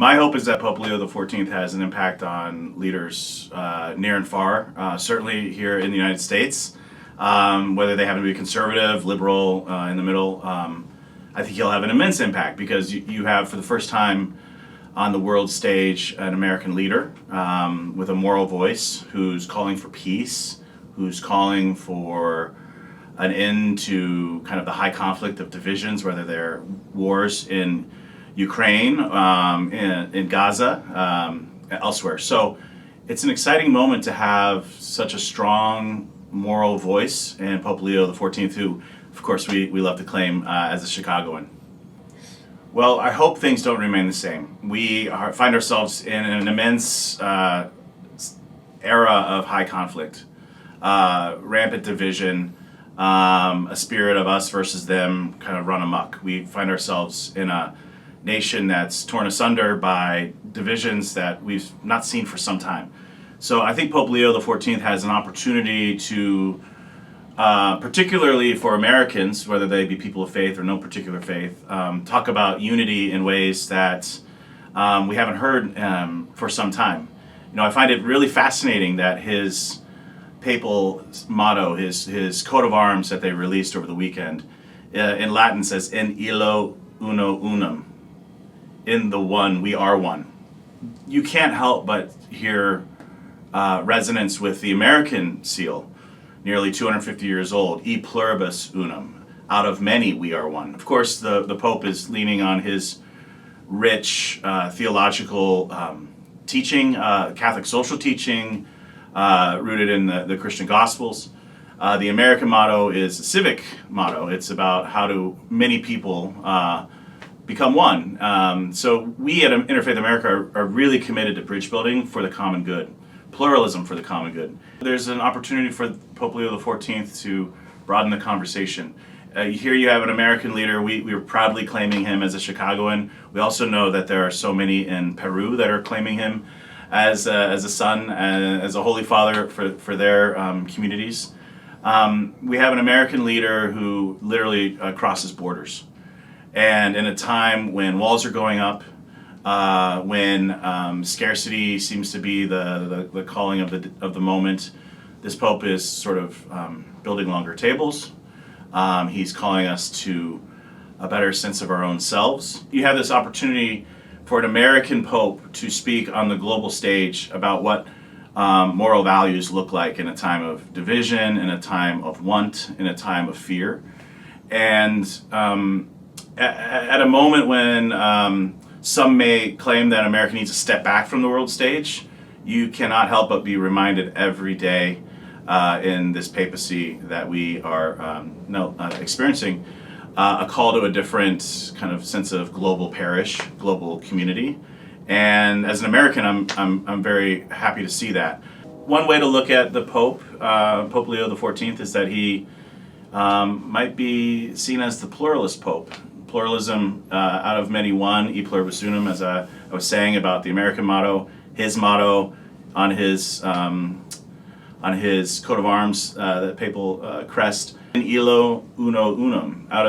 My hope is that Pope Leo XIV has an impact on leaders near and far, certainly here in the United States, whether they happen to be conservative, liberal, in the middle. I think he'll have an immense impact because you have, for the first time on the world stage, an American leader with a moral voice who's calling for peace, who's calling for an end to kind of the high conflict of divisions, whether they're wars in Ukraine, in Gaza, elsewhere. So it's an exciting moment to have such a strong moral voice, and Pope Leo XIV, who, of course, we love to claim as a Chicagoan. Well, I hope things don't remain the same. We find ourselves in an immense era of high conflict, rampant division, a spirit of us versus them kind of run amok. We find ourselves in a nation that's torn asunder by divisions that we've not seen for some time. So I think Pope Leo XIV has an opportunity to, particularly for Americans, whether they be people of faith or no particular faith, talk about unity in ways that we haven't heard for some time. You know, I find it really fascinating that his papal motto, his coat of arms that they released over the weekend, in Latin says, "In illo uno unum." In the one, we are one. You can't help but hear resonance with the American seal, nearly 250 years old, "E pluribus unum." Out of many, we are one. Of course, the Pope is leaning on his rich theological teaching, Catholic social teaching, rooted in the Christian Gospels. The American motto is a civic motto. It's about how do many people become one. So we at Interfaith America are really committed to bridge building for the common good, pluralism for the common good. There's an opportunity for Pope Leo XIV to broaden the conversation. Here you have an American leader. We are proudly claiming him as a Chicagoan. We also know that there are so many in Peru that are claiming him as a son, as a holy father for their communities. We have an American leader who literally crosses borders. And in a time when walls are going up, when scarcity seems to be the calling of the moment, this Pope is sort of building longer tables. He's calling us to a better sense of our own selves. You have this opportunity for an American Pope to speak on the global stage about what moral values look like in a time of division, in a time of want, in a time of fear. And at a moment when some may claim that America needs to step back from the world stage, you cannot help but be reminded every day in this papacy that we are experiencing a call to a different kind of sense of global parish, global community. And as an American, I'm very happy to see that. One way to look at the Pope, Pope Leo XIV, is that he might be seen as the pluralist Pope. Pluralism, out of many one, E pluribus unum, as I was saying about the American motto. His motto on his coat of arms, the papal crest, "In illo uno unum." Out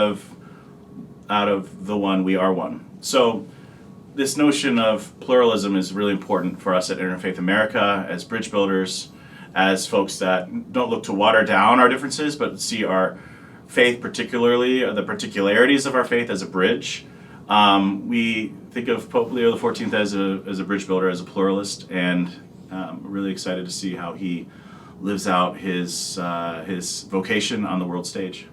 of the one, we are one. So this notion of pluralism is really important for us at Interfaith America as bridge builders, as folks that don't look to water down our differences, but see our faith, particularly the particularities of our faith, as a bridge. We think of Pope Leo XIV as a bridge builder, as a pluralist, and we're really excited to see how he lives out his vocation on the world stage.